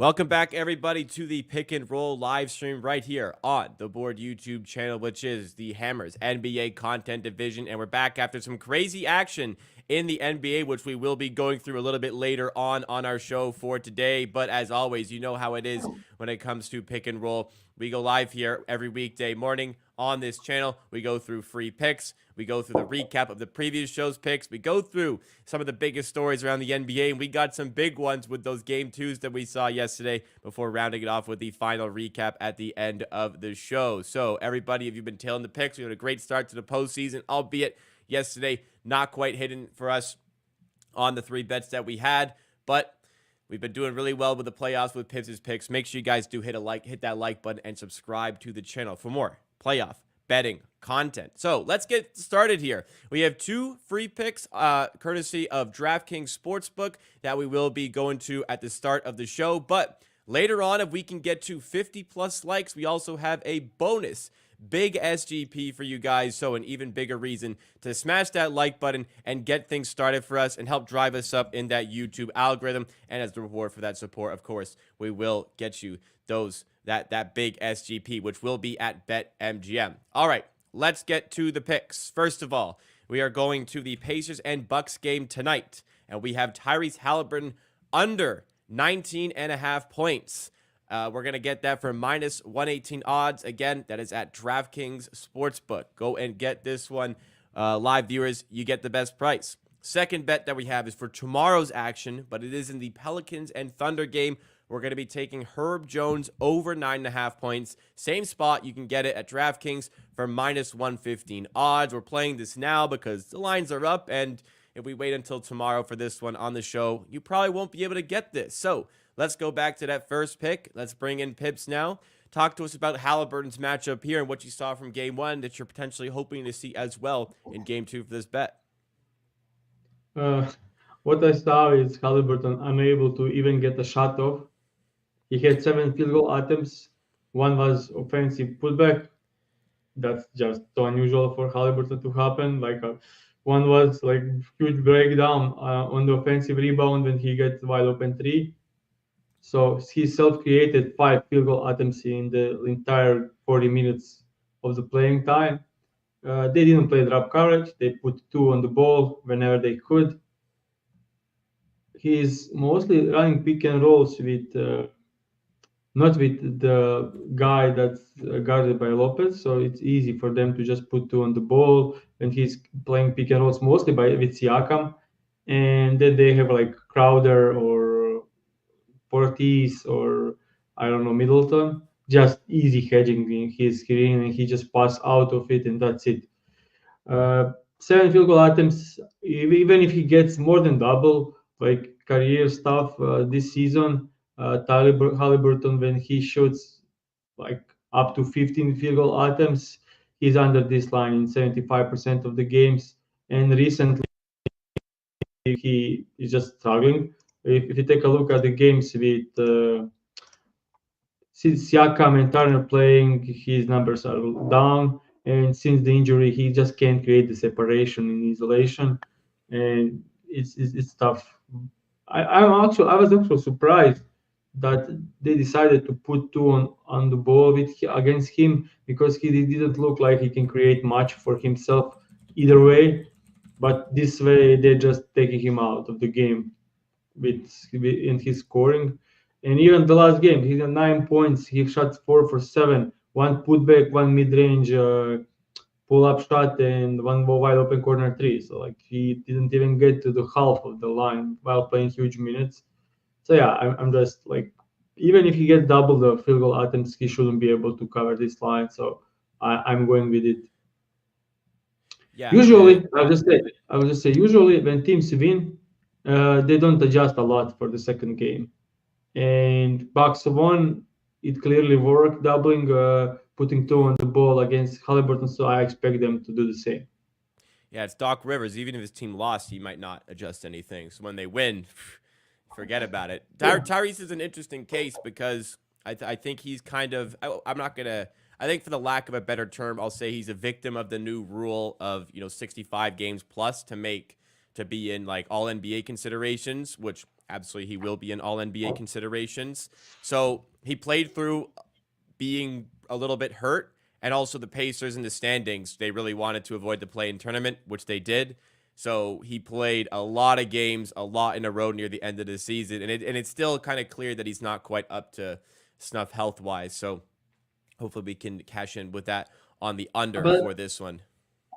Welcome back, everybody, to the Pick and Roll live stream right here on the Board YouTube channel, which is the Hammers NBA content division. And we're back after some crazy action in the NBA, which we will be going through a little bit later on our show for today. But as always, you know how it is when it comes to Pick and Roll. We go live here every weekday morning on this channel. We go through free picks. We go through the recap of the previous show's picks. We go through some of the biggest stories around the NBA, and we got some big ones with those game twos that we saw yesterday before rounding it off with the final recap at the end of the show. So, everybody, if you've been tailing the picks, we had a great start to the postseason, albeit yesterday not quite hitting for us on the three bets that we had, but we've been doing really well with the playoffs with Pips' picks. Make sure you guys do hit that like button and subscribe to the channel for more playoff betting content. So let's get started here. We have two free picks courtesy of DraftKings Sportsbook that we will be going to at the start of the show. But later on, if we can get to 50 plus likes, we also have a bonus big SGP for you guys. So an even bigger reason to smash that like button and get things started for us and help drive us up in that YouTube algorithm. And as the reward for that support, of course, we will get you that big SGP, which will be at BetMGM. All right, let's get to the picks. First of all, we are going to the Pacers and Bucks game tonight, and we have Tyrese Halliburton under 19.5 points. We're going to get that for minus 118 odds. Again, that is at DraftKings Sportsbook. Go and get this one. Live viewers, you get the best price. Second bet that we have is for tomorrow's action, but it is in the Pelicans and Thunder game. We're going to be taking Herb Jones over 9.5 points. Same spot. You can get it at DraftKings for minus 115 odds. We're playing this now because the lines are up, and if we wait until tomorrow for this one on the show, you probably won't be able to get this. So let's go back to that first pick. Let's bring in Pips now. Talk to us about Halliburton's matchup here and what you saw from game one that you're potentially hoping to see as well in game two for this bet. What I saw is Halliburton unable to even get a shot off. He had 7 field goal attempts. One was offensive putback. That's just so unusual for Halliburton to happen. One was like huge breakdown on the offensive rebound when he gets wide open three. So he self-created 5 field goal attempts in the entire 40 minutes of the playing time. They didn't play drop coverage. They put 2 on the ball whenever they could. He's mostly running pick and rolls with not with the guy that's guarded by Lopez, so it's easy for them to just put 2 on the ball. And he's playing pick and rolls mostly with Siakam, and then they have like Crowder or Portis or I don't know Middleton, just easy hedging in his screen, and he just pass out of it, and that's it. 7 field goal attempts, even if he gets more than double, like career stuff this season. Halliburton, when he shoots like up to 15 field goal attempts, he's under this line in 75% of the games. And recently, he is just struggling. If you take a look at the games with Siakam and Turner playing, his numbers are down. And since the injury, he just can't create the separation in isolation, and it's tough. I was also surprised that they decided to put 2 on the ball against him because he didn't look like he can create much for himself either way. But this way, they're just taking him out of the game in his scoring. And even the last game, he had 9 points. He shot 4 for 7, one putback, one mid-range pull-up shot, and one wide open corner three. So like he didn't even get to the half of the line while playing huge minutes. So yeah, I'm just like, even if he gets double the field goal attempts, he shouldn't be able to cover this line. So I'm going with it. Yeah. Usually, I will just say, usually when teams win, they don't adjust a lot for the second game. And Bucks won. It clearly worked, doubling, putting 2 on the ball against Halliburton. So I expect them to do the same. Yeah, it's Doc Rivers. Even if his team lost, he might not adjust anything. So when they win, forget about it. Tyrese is an interesting case because I think he's kind of, I'm not going to, I think for the lack of a better term, I'll say he's a victim of the new rule of, 65 games plus to be in like all NBA considerations, which Absolutely, he will be in all NBA considerations. So he played through being a little bit hurt, and also the Pacers in the standings, they really wanted to avoid the play-in tournament, which they did. So he played a lot of games, a lot in a row near the end of the season, and it's still kind of clear that he's not quite up to snuff health-wise. So hopefully we can cash in with that on the under But for this one.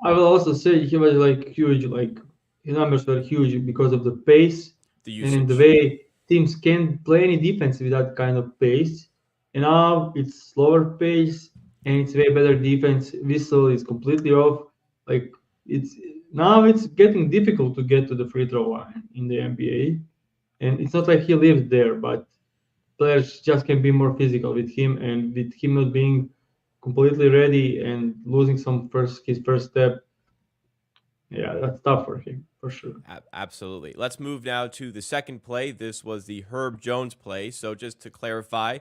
I will also say he was like huge, like his numbers were huge because of the pace The and the usage. way teams can't play any defense with that kind of pace. And now it's slower pace and it's way better defense. Whistle is completely off. Like it's now it's getting difficult to get to the free throw line in the NBA. And it's not like he lives there, but players just can be more physical with him, and with him not being completely ready and losing some first his first step, yeah, that's tough for him for sure. Absolutely. Let's move now to the second play. This was the Herb Jones play. So just to clarify,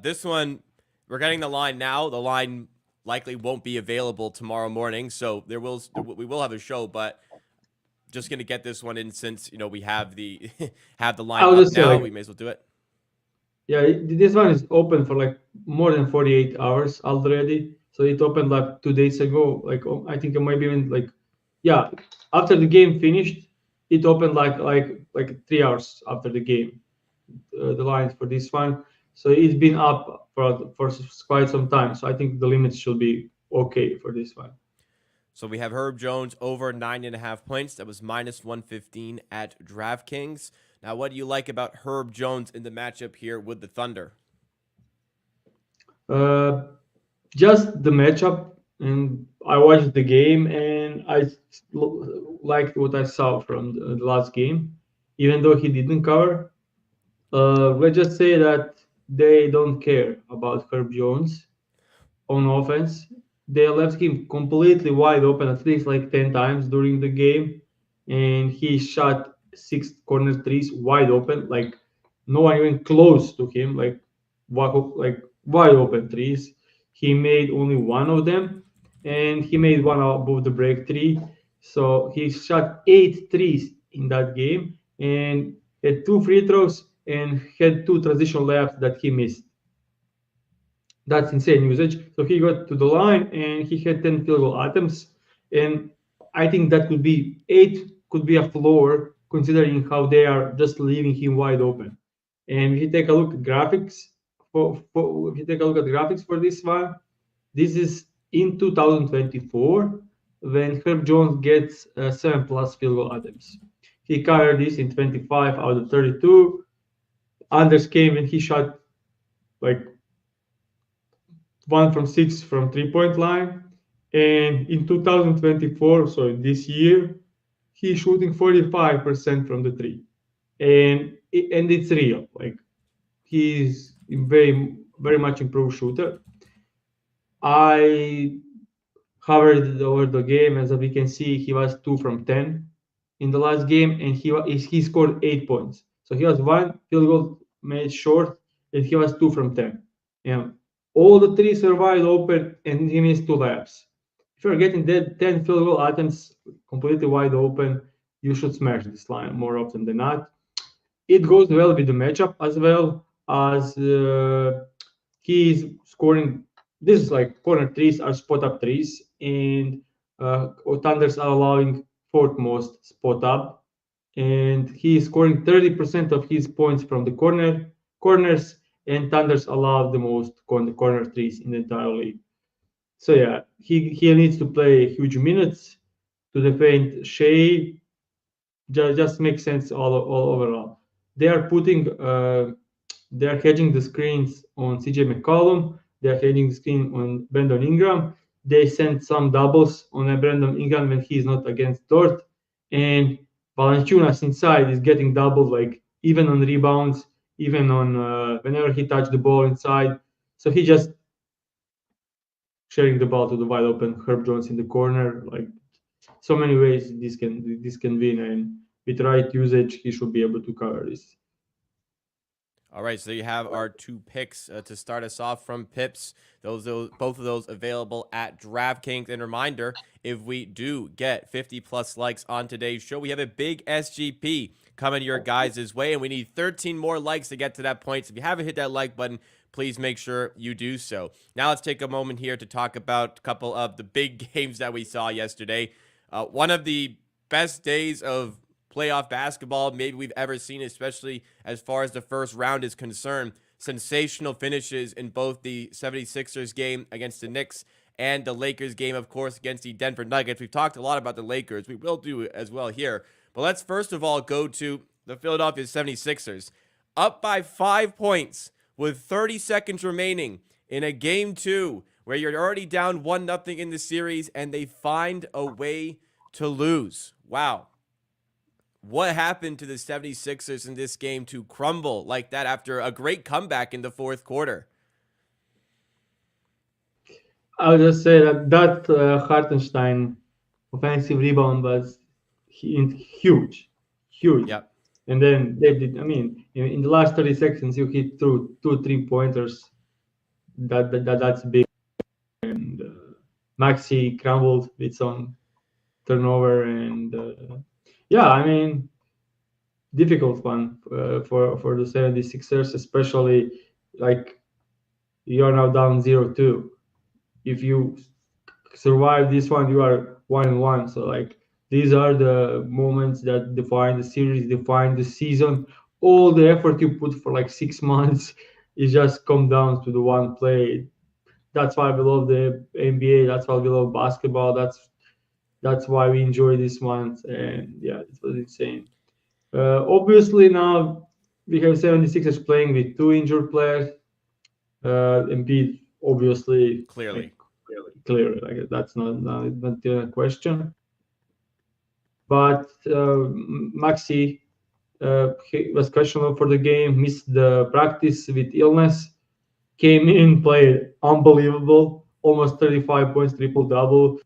this one, we're getting the line now. The line likely won't be available tomorrow morning, so we will have a show, but just gonna get this one in since we have the have the line I would up just say now. like, We may as well do it. yeah, this one is open for like more than 48 hours already. So it opened like 2 days ago. Like I think maybe even like, yeah, after the game finished, it opened like 3 hours after the game. The lines for this one. So it's been up for quite some time. So I think the limits should be okay for this one. So we have Herb Jones over 9.5 points. That was minus 115 at DraftKings. Now, what do you like about Herb Jones in the matchup here with the Thunder? Uh, just the matchup, and I watched the game, and liked what I saw from the last game, even though he didn't cover. Let's just say that they don't care about Herb Jones on offense. They left him completely wide open at least like 10 times during the game, and he shot six corner threes wide open, like no one even close to him, like wide open threes. He made only one of them, and he made one above the break three. So he shot eight threes in that game and had two free throws and had two transition layups that he missed. That's insane usage. So he got to the line and he had 10 field goal attempts. And I think that could be eight, could be a floor considering how they are just leaving him wide open. And if you take a look at graphics if you take a look at graphics for this one, this is in 2024 when Herb Jones gets 7+ field goal attempts. He covered this in 25 out of 32. Anders came and he shot like 1 from 6 from 3 point line. And in 2024, so this year, he's shooting 45% from the three. And it's real. Like he's a very much improved shooter. I covered over the game. As we can see, he was 2 from 10 in the last game, and he scored 8 points. So he was one field goal made short, and he was 2 from 10. And all the threes were wide open, and he missed two layups. If you're getting that 10 field goal attempts completely wide open, you should smash this line more often than not. It goes well with the matchup as well as he is scoring. This is like corner threes are spot up threes, and Thunders are allowing fourth most spot up, and he is scoring 30% of his points from the corners, and Thunders allow the most corner threes in the entire league. So yeah, he needs to play huge minutes to defend Shea. Just makes sense all overall. They are putting they are hedging the screens on CJ McCollum. They are hedging the screen on Brandon Ingram. They send some doubles on Brandon Ingram when he is not against Dort. And Valanciunas inside is getting doubled, like even on rebounds, even on whenever he touched the ball inside. So he just sharing the ball to the wide open Herb Jones in the corner. Like so many ways this can win, and with right usage, he should be able to cover this. All right, so you have our two picks to start us off from Pips. Both of those available at DraftKings. And reminder, if we do get 50 plus likes on today's show, we have a big SGP coming your guys' way, and we need 13 more likes to get to that point. So if you haven't hit that like button, please make sure you do so. Now let's take a moment here to talk about a couple of the big games that we saw yesterday. One of the best days of playoff basketball maybe we've ever seen, especially as far as the first round is concerned. Sensational finishes in both the 76ers game against the Knicks and the Lakers game, of course, against the Denver Nuggets. We've talked a lot about the Lakers. We will do it as well here. But let's first of all go to the Philadelphia 76ers. Up by 5 points with 30 seconds remaining in a game 2 where you're already down 1-0 in the series, and they find a way to lose. Wow. What happened to the 76ers in this game to crumble like that after a great comeback in the fourth quarter? I'll just say that Hartenstein offensive rebound was huge, huge. Yep. And then they did. I mean, in the last 30 seconds, you hit through 2 3 pointers. That's big. And Maxi crumbled with some turnover, and yeah, I mean, difficult one for the 76ers, especially like you are now down 0-2. If you survive this one, you are 1-1. So like these are the moments that define the series, define the season. All the effort you put for like 6 months is just come down to the one play. That's why we love the NBA. That's why we love basketball. That's why we enjoy this month. And yeah, it was insane. Obviously now we have 76ers playing with 2 injured players. Embiid obviously Clearly. clearly, like that's not a question. But Maxi he was questionable for the game, missed the practice with illness, came in, played unbelievable, almost 35 points, triple double,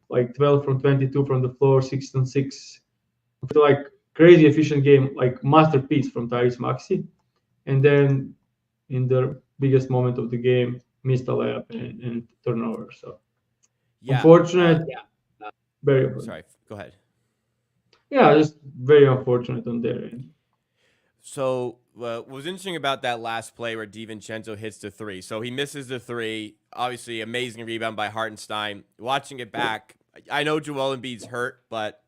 like 12 from 22 from the floor, 6 on 6. Like crazy efficient game, like masterpiece from Tyrese Maxey. And then in the biggest moment of the game, missed a layup and turnover. So Yeah. unfortunate, very Sorry, go ahead. yeah, just very unfortunate on their end. So what was interesting about that last play where DiVincenzo hits the 3. So he misses the 3. Obviously, amazing rebound by Hartenstein. Watching it back, I know Joel Embiid's hurt, but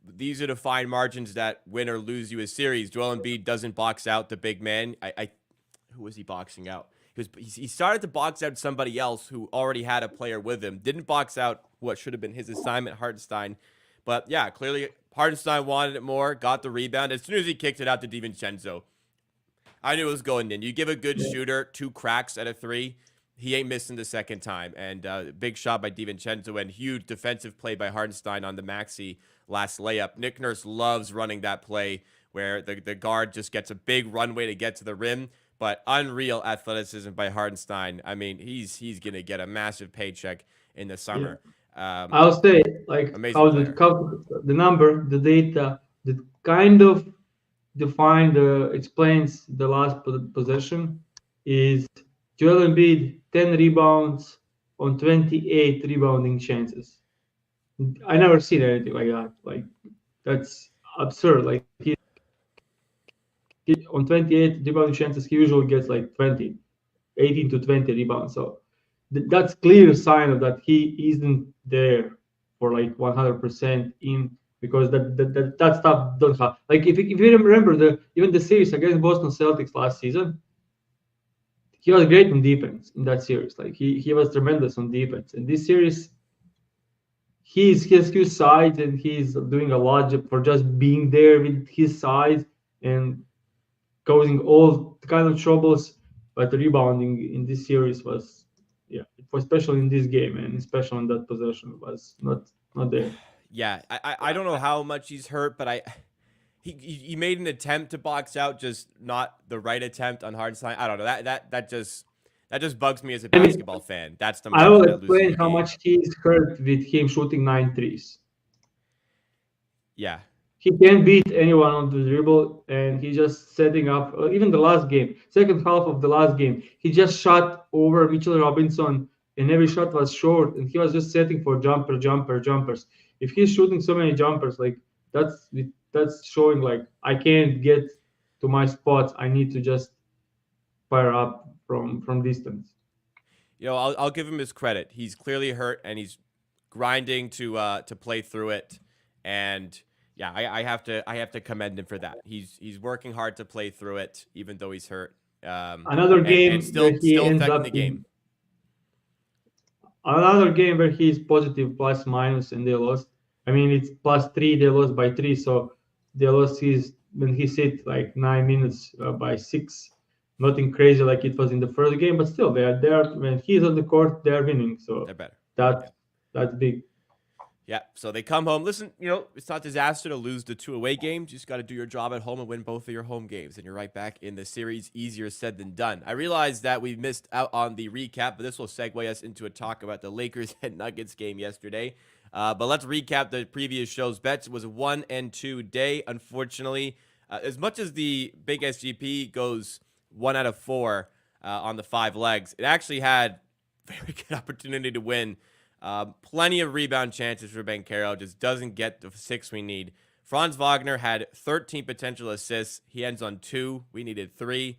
these are the fine margins that win or lose you a series. Joel Embiid doesn't box out the big man. Who was he boxing out? He started to box out somebody else who already had a player with him. Didn't box out what should have been his assignment, Hartenstein. But yeah, clearly Hartenstein wanted it more, got the rebound. As soon as he kicked it out to DiVincenzo, I knew it was going in. You give a good shooter 2 cracks at a 3, he ain't missing the second time. And big shot by DiVincenzo and huge defensive play by Hartenstein on the Maxi last layup. Nick Nurse loves running that play where the guard just gets a big runway to get to the rim. But unreal athleticism by Hartenstein. I mean, he's going to get a massive paycheck in the summer. Yeah. I'll say, like, how the number, the data, that kind of explains the last possession is Joel Embiid, 10 rebounds on 28 rebounding chances. I never seen anything like that. Like, that's absurd. Like, on 28 rebounding chances, he usually gets like 18 to 20 rebounds. So that's clear sign of that he isn't there for like 100% in, because that stuff don't have. Like if you remember even the series against Boston Celtics last season, he was great on defense in that series. Like he was tremendous on defense. In this series, he has his sides and he's doing a lot for just being there with his sides and causing all kind of troubles. But the rebounding in this series was, especially in this game and especially in that possession, was not there. Yeah, I don't know how much he's hurt, but he made an attempt to box out, just not the right attempt on Hartenstein. I don't know, that just bugs me as a basketball fan. That's the I will explain how much he's hurt with him shooting 9 threes. Yeah, he can't beat anyone on the dribble, and he's just setting up. Even the last game, second half of the last game, he just shot over Mitchell Robinson, and every shot was short, and he was just setting for jumpers. If he's shooting so many jumpers, like that's that's showing like I can't get to my spots. I need to just fire up from distance. I'll give him his credit. He's clearly hurt and he's grinding to play through it. And yeah, I have to commend him for that. He's working hard to play through it, even though he's hurt. Another And game where he still ends affecting the up game. in another game where he's positive plus minus and they lost. I mean, it's plus three, they lost by three. So they lost his when he sit like 9 minutes by six. Nothing crazy like it was in the first game, but still they are there. When he's on the court, they are winning. So They're better. that that's big. Yeah, so they come home. Listen, it's not disaster to lose the 2 away games. You just got to do your job at home and win both of your home games, and you're right back in the series. Easier said than done. I realize that we missed out on the recap, but this will segue us into a talk about the Lakers and Nuggets game yesterday. But let's recap the previous show's bets. It was a 1 and 2 day, unfortunately. As much as the big SGP goes 1 out of 4 on the 5 legs, it actually had very good opportunity to win. Plenty of rebound chances for Banchero, just doesn't get the 6 we need. Franz Wagner had 13 potential assists. He ends on 2. We needed 3,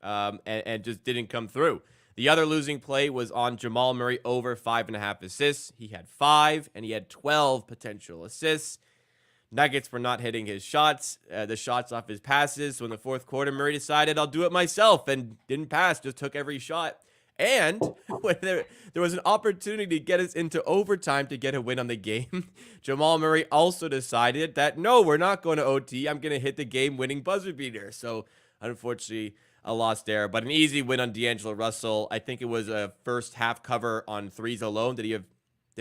and just didn't come through. The other losing play was on Jamal Murray over 5.5 assists. He had 5, and he had 12 potential assists. Nuggets were not hitting his shots, the shots off his passes. So in the fourth quarter, Murray decided, I'll do it myself, and didn't pass, just took every shot. And when there was an opportunity to get us into overtime to get a win on the game, Jamal Murray also decided that, no, we're not going to OT. I'm going to hit the game-winning buzzer beater. So, unfortunately, a loss there. But an easy win on D'Angelo Russell. I think it was a first half cover on threes alone. Did he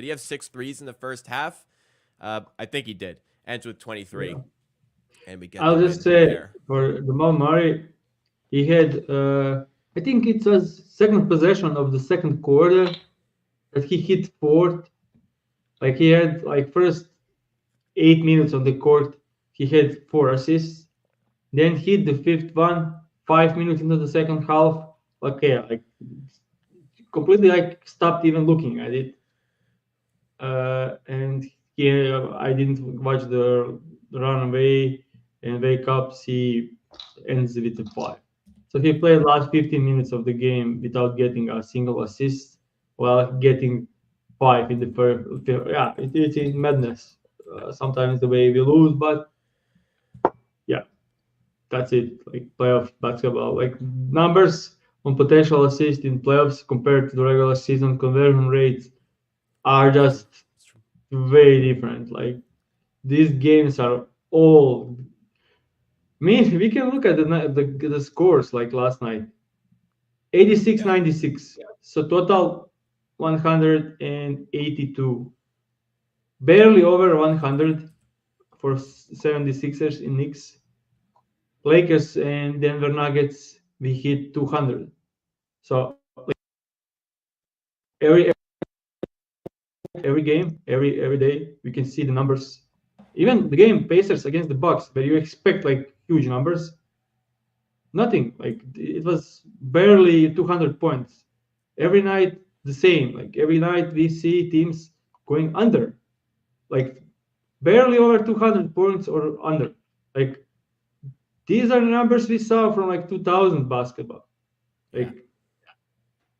have 6 threes in the first half? I think he did. Ends with 23. Yeah. And we get I'll the just win say there. for Jamal Murray, he had I think it was second possession of the second quarter that he hit fourth. Like he had like first 8 minutes on the court, he had 4 assists. Then hit the fifth one, 5 minutes into the second half. Okay, like completely like stopped even looking at it. And I didn't watch the runaway and wake up. He ends with a 5. So he played last 15 minutes of the game without getting a single assist, while getting 5 in the first. Yeah, it's madness. Sometimes the way we lose, but yeah, that's it. Like playoff basketball, like numbers on potential assist in playoffs compared to the regular season conversion rates are just way different. Like these games are all. I mean, we can look at the scores like last night. 86-96. So total 182. Barely over 100 for 76ers in Knicks. Lakers and Denver Nuggets, we hit 200. So every game, every day, we can see the numbers. Even the game Pacers against the Bucks, where you expect like huge numbers, nothing. Like it was barely 200 points. Every night the same. Like every night we see teams going under, like barely over 200 points or under. Like these are the numbers we saw from like 2000 basketball. Like,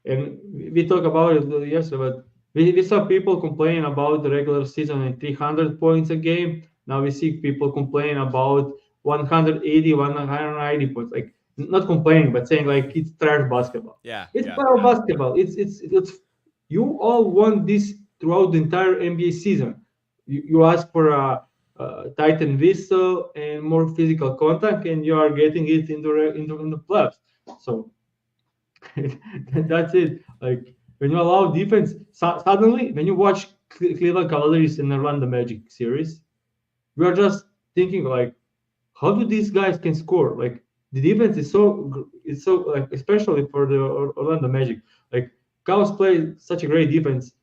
and we talk about it yesterday, but we saw people complain about the regular season and 300 points a game. Now we see people complain about 180, 190 points. Like not complaining, but saying like it's trash basketball. It's playoff basketball. It's you all want this throughout the entire NBA season. You ask for a tighten whistle and more physical contact, and you are getting it in the playoffs. So that's it. Like when you allow defense, suddenly when you watch Cleveland Cavaliers and the Orlando Magic series, we are just thinking like, how do these guys can score? Like the defense is so like especially for the Orlando Magic. Like Cavs play such a great defense.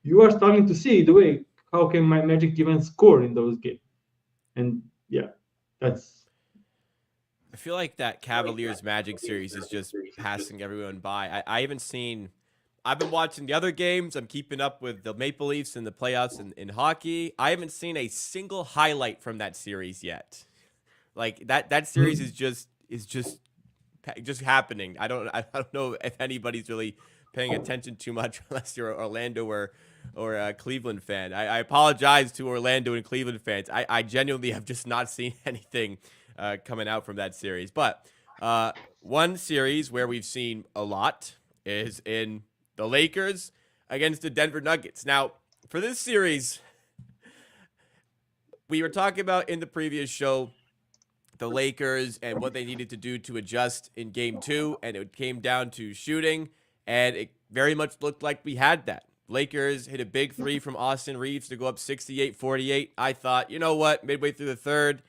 You are starting to see the way how can my Magic even score in those games, and yeah, that's I feel like that Cavaliers Magic series is just passing everyone by. I haven't seen. I've been watching the other games. I'm keeping up with the Maple Leafs and the playoffs in hockey. I haven't seen a single highlight from that series yet. Like that series mm, is just happening. I don't know if anybody's really paying attention too much unless you're Orlando or a Cleveland fan. I apologize to Orlando and Cleveland fans. I genuinely have just not seen anything coming out from that series. But uh, one series where we've seen a lot is in the Lakers against the Denver Nuggets. Now, for this series, we were talking about in the previous show the Lakers and what they needed to do to adjust in game two, and it came down to shooting, and it very much looked like we had that. Lakers hit a big three from Austin Reeves to go up 68-48. I thought, you know what, midway through the third,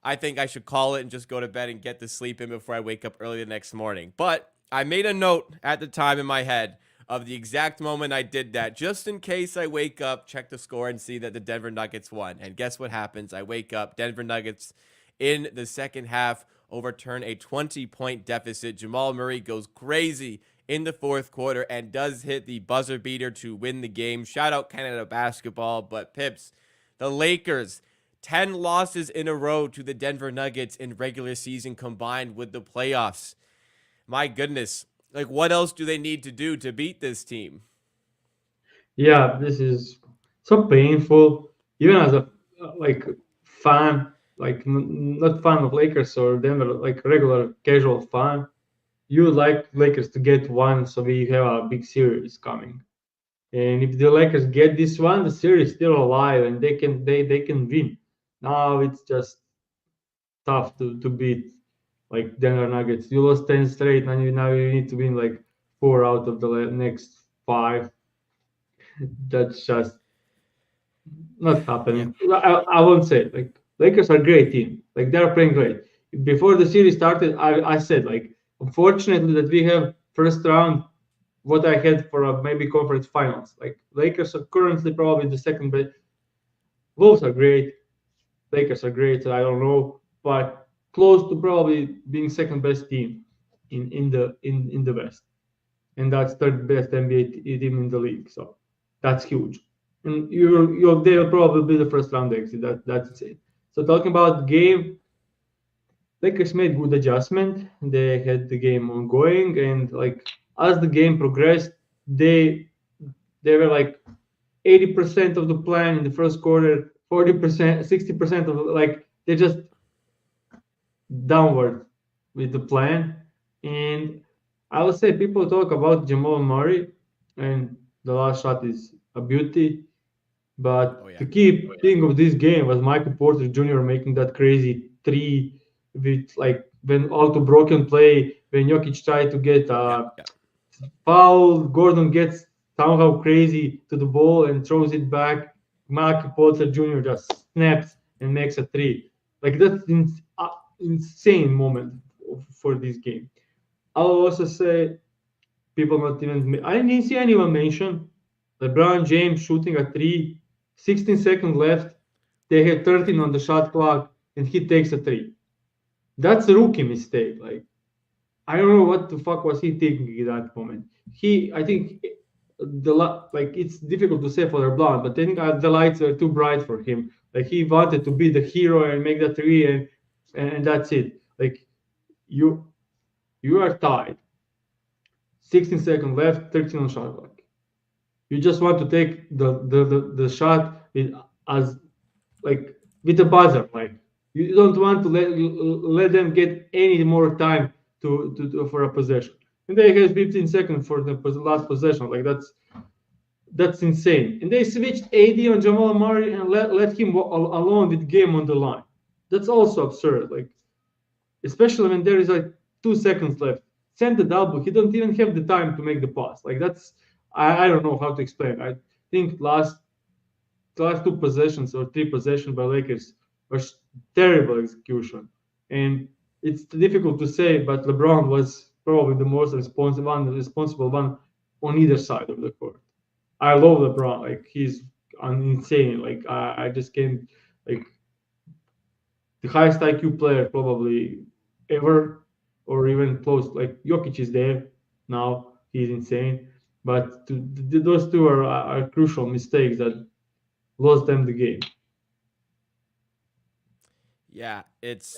I think I should call it and just go to bed and get the sleep in before I wake up early the next morning. But I made a note at the time in my head of the exact moment I did that, just in case I wake up, check the score, and see that the Denver Nuggets won. And guess what happens? I wake up, Denver Nuggets in the second half overturn a 20-point deficit. Jamal Murray goes crazy in the fourth quarter and does hit the buzzer beater to win the game. Shout out Canada basketball. But Pips, the Lakers, 10 losses in a row to the Denver Nuggets in regular season combined with the playoffs. My goodness. Like, what else do they need to do to beat this team? yeah, this is so painful. Even as a like fan, like not fan of Lakers or Denver, like regular casual fan, you would like Lakers to get one, so we have a big series coming. And if the Lakers get this one, the series is still alive, and they can win. Now it's just tough to beat like Denver Nuggets. You lost 10 straight, and now you need to win like four out of the next five. That's just not Yeah. happening. I won't say it. Like Lakers are a great team. Like they're playing great. Before the series started, I said like unfortunately that we have first round what I had for a maybe conference finals. Like Lakers are currently probably the second best. Wolves are great. Lakers are great. I don't know, but close to probably being second best team in the West, and that's third best NBA team in the league. So that's huge. And they'll probably be the first round exit. That's it. So talking about game, Lakers made good adjustment. They had the game ongoing, and like as the game progressed, they they were like 80% of the plan in the first quarter, 40%, 60% of like they just downward with the plan. And I would say people talk about Jamal Murray, and the last shot is a beauty. Oh, But yeah. the key thing of this game was Michael Porter Jr. making that crazy three with like when auto broken play when Jokic tried to get Yeah. a Yeah. foul. Gordon gets somehow crazy to the ball and throws it back. Michael Porter Jr. just snaps and makes a three. Like that's insane moment for this game. I'll also say people not even. I didn't see anyone mention LeBron James shooting a three, 16 seconds left. They have 13 on the shot clock, and he takes a three. That's a rookie mistake. Like I don't know what the fuck was he thinking at that moment. I think, like it's difficult to say for LeBron, but I think the lights were too bright for him. Like he wanted to be the hero and make the three, and that's it. Like you you are tied. 16 seconds left, 13 on shot clock. You just want to take the shot as like with a buzzer. Like you don't want to let them get any more time for a possession. And they have 15 seconds for the last possession. Like that's insane. And they switched AD on Jamal Murray and let him alone with game on the line. That's also absurd. Like especially when there is like 2 seconds left. Send the double. He don't even have the time to make the pass. Like that's I don't know how to explain. I think last two possessions or three possessions by Lakers were terrible execution, and it's difficult to say. But LeBron was probably the most responsible one on either side of the court. I love LeBron. Like he's insane. Like I just can't like the highest IQ player probably ever, or even close. Like Jokic is there now; he's insane. But those two are crucial mistakes that lost them the game. Yeah, it's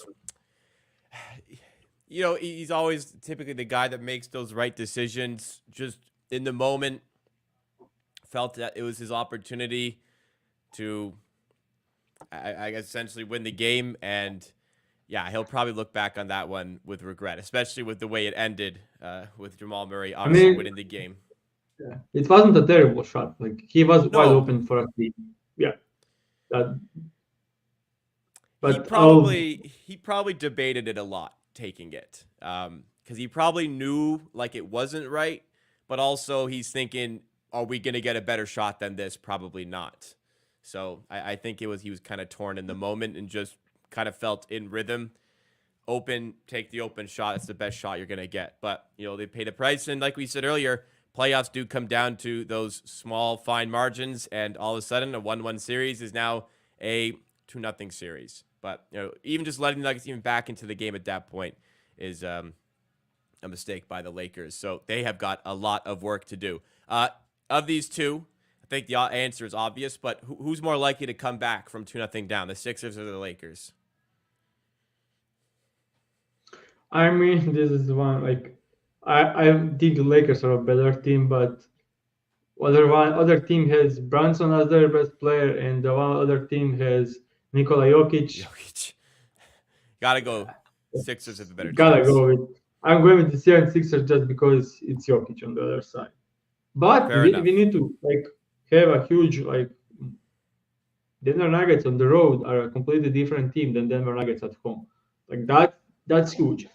he's always typically the guy that makes those right decisions. Just in the moment, felt that it was his opportunity to, I guess, essentially win the game. And yeah, he'll probably look back on that one with regret, especially with the way it ended, with Jamal Murray I obviously mean, winning the game. yeah, it wasn't a terrible shot. Like he was wide No, open for a three. Yeah, that, he but I'll probably he probably debated it a lot taking it, because he probably knew like it wasn't right, but also he's thinking, are we gonna get a better shot than this? Probably not. So I think he was kind of torn in the moment and just kind of felt in rhythm. Open, take the open shot. It's the best shot you're gonna get. But they pay the price, and like we said earlier, playoffs do come down to those small, fine margins, and all of a sudden, a 1-1 series is now a 2-0 series. But even just letting the Nuggets even back into the game at that point is a mistake by the Lakers. So they have got a lot of work to do. Of these two, I think the answer is obvious. But who's more likely to come back from 2-0 down, the Sixers or the Lakers? I mean, this is one like I think the Lakers are a better team, but other team has Brunson as their best player, and the one other team has Nikola Jokic. Jokic. Gotta go. Sixers have a better Gotta chance. go with. I'm going with the 76ers just because it's Jokic on the other side. But Fair we enough. need to like have a huge like Denver Nuggets on the road are a completely different team than Denver Nuggets at home. Like that's huge.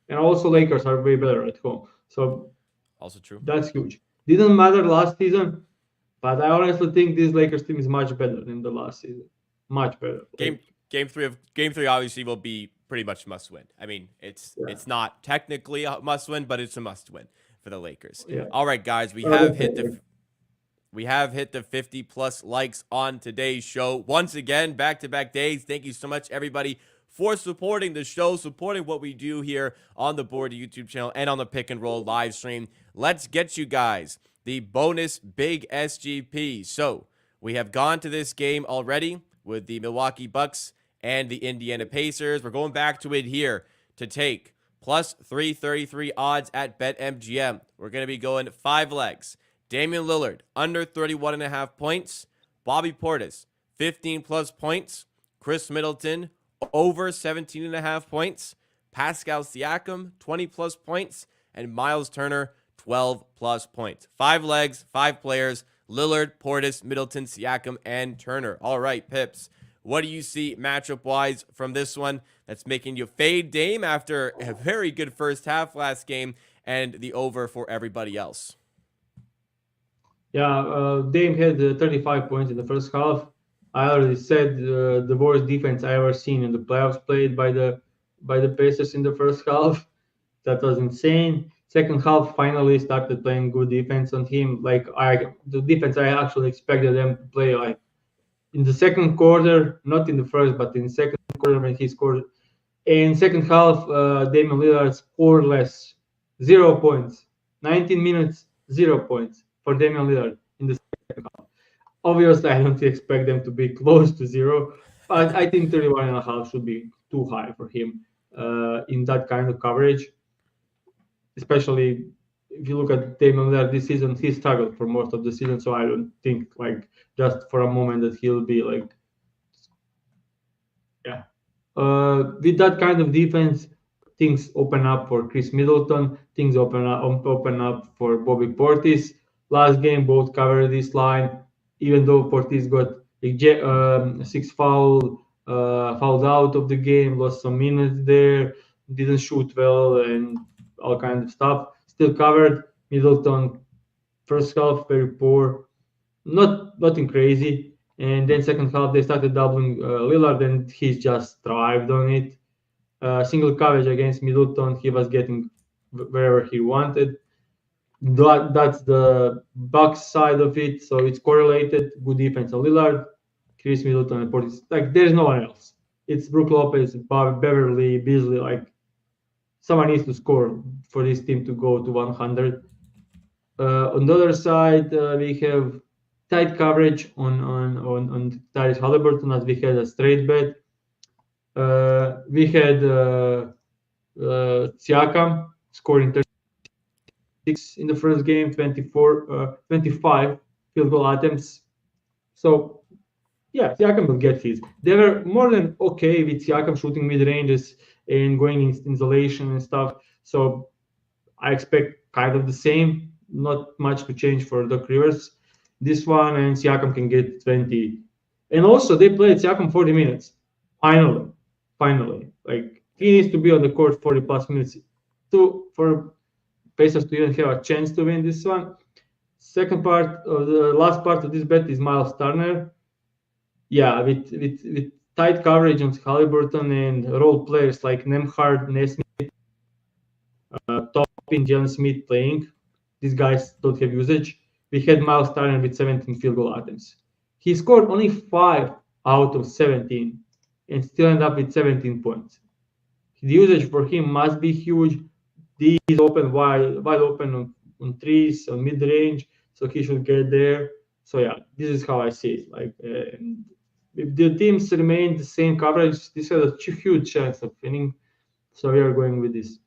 And also Lakers are way better at home. So Also true. that's huge. Didn't matter last season, but I honestly think this Lakers team is much better than the last season. Much better. Game Like game three obviously will be pretty much must win. I mean, yeah, it's not technically a must win, but it's a must win for the Lakers. yeah. All right, guys, Like, we have hit the 50 plus likes on today's show. Once again, back to back days. Thank you so much, everybody, for supporting the show, supporting what we do here on the Board YouTube channel and on the Pick and Roll live stream. Let's get you guys the bonus big SGP. So we have gone to this game already with the Milwaukee Bucks and the Indiana Pacers. We're going back to it here to take plus 333 odds at BetMGM. We're going to be going 5 legs. Damian Lillard, under 31.5 points. Bobby Portis, 15 plus points. Chris Middleton, over 17.5 points. Pascal Siakam, 20 plus points. And Miles Turner, 12 plus points. 5 legs, 5 players. Lillard, Portis, Middleton, Siakam, and Turner. All right, Pips. What do you see matchup-wise from this one that's making you fade Dame after a very good first half last game and the over for everybody else? yeah, Dame had 35 points in the first half. I already said the worst defense I ever seen in the playoffs played by the Pacers in the first half. That was insane. Second half finally started playing good defense on him. Like the defense I actually expected them to play like in the second quarter, not in the first, but in the second quarter when he scored. In second half, Damian Lillard scored less, 0 points. 19 minutes, 0 points for Damian Lillard in the second half. Obviously, I don't expect them to be close to zero, but I think 31 and a half should be too high for him in that kind of coverage. Especially if you look at Damian Lillard this season, he struggled for most of the season, so I don't think like just for a moment that he'll be like, yeah. With that kind of defense, things open up for Chris Middleton. Things open up for Bobby Portis. Last game, both covered this line. Even though Portis got 6 fouled out of the game, lost some minutes there, didn't shoot well, and all kinds of stuff. Still covered. Middleton first half very poor, nothing crazy. And then second half they started doubling Lillard, and he's just thrived on it. Single coverage against Middleton, he was getting wherever he wanted. That's the Bucks side of it, so it's correlated. Good defense on Lillard, Chris Middleton, and Portis. Like there's no one else. it's Brook Lopez, Beverly, Beasley. Like someone needs to score for this team to go to 100. On the other side, we have tight coverage on Tyrese Halliburton as we had a straight bet. We had Siakam scoring 36 in the first game, 25 field goal attempts. So yeah, Siakam will get his. They were more than okay with Siakam shooting mid ranges and going in insulation and stuff. So I expect kind of the same. Not much to change for Doc Rivers. This one and Siakam can get 20. And also they played Siakam 40 minutes. Finally. Like he needs to be on the court 40 plus minutes for Pacers to even have a chance to win this one. Second part of the last part of this bet is Miles Turner. Yeah, with tight coverage on Halliburton and role players like Nemhard, Nesmith, Toppin, Jalen Smith playing. These guys don't have usage. We had Miles Turner with 17 field goal attempts. He scored only 5 out of 17 and still ended up with 17 points. The usage for him must be huge. D is open wide open on threes, on mid range, so he should get there. So yeah, this is how I see it. Like if the teams remain the same coverage, this has a huge chance of winning. So we are going with this.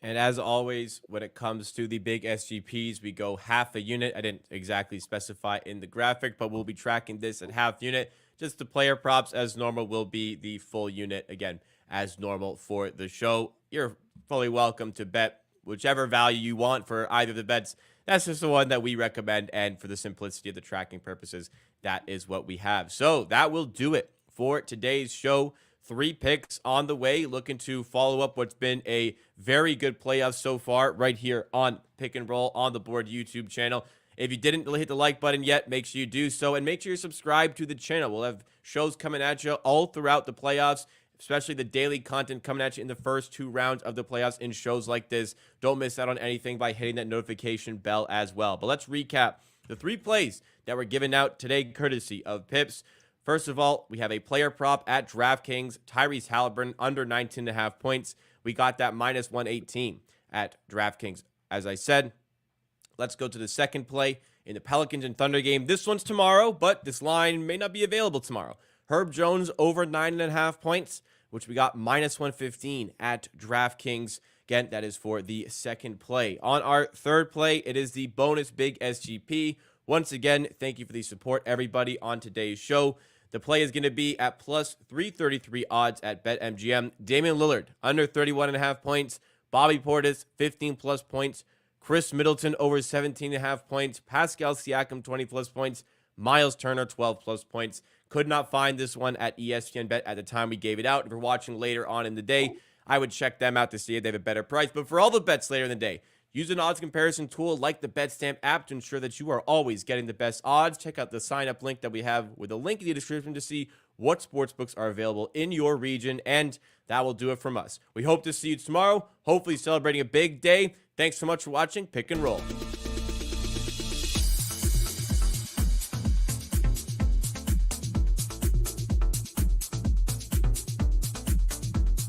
And as always, when it comes to the big SGPs, we go half a unit. I didn't exactly specify in the graphic, but we'll be tracking this at half unit. Just the player props as normal will be the full unit, again, as normal for the show. You're fully welcome to bet whichever value you want for either of the bets. That's just the one that we recommend, and for the simplicity of the tracking purposes, that is what we have. So that will do it for today's show. 3 picks on the way, looking to follow up what's been a very good playoff so far right here on Pick and Roll on the Board YouTube channel. If you didn't hit the like button yet, make sure you do so, and make sure you subscribe to the channel. We'll have shows coming at you all throughout the playoffs, especially the daily content coming at you in the first 2 rounds of the playoffs in shows like this. Don't miss out on anything by hitting that notification bell as well. But let's recap the 3 plays that were given out today courtesy of Pips. First of all, we have a player prop at DraftKings, Tyrese Halliburton under 19.5 points. We got that minus 118 at DraftKings. As I said, let's go to the second play in the Pelicans and Thunder game. This one's tomorrow, but this line may not be available tomorrow. Herb Jones over 9.5 points, which we got minus 115 at DraftKings. Again, that is for the second play. On our third play, it is the bonus big SGP. Once again, thank you for the support, everybody, on today's show. The play is going to be at plus 333 odds at BetMGM. Damian Lillard, under 31.5 points. Bobby Portis, 15-plus points. Chris Middleton, over 17.5 points. Pascal Siakam, 20-plus points. Miles Turner, 12-plus points. Could not find this one at ESPN Bet at the time we gave it out. If you're watching later on in the day, I would check them out to see if they have a better price. But for all the bets later in the day, use an odds comparison tool like the BetStamp app to ensure that you are always getting the best odds. Check out the sign-up link that we have with a link in the description to see what sportsbooks are available in your region. And that will do it from us. We hope to see you tomorrow, hopefully celebrating a big day. Thanks so much for watching Pick and Roll.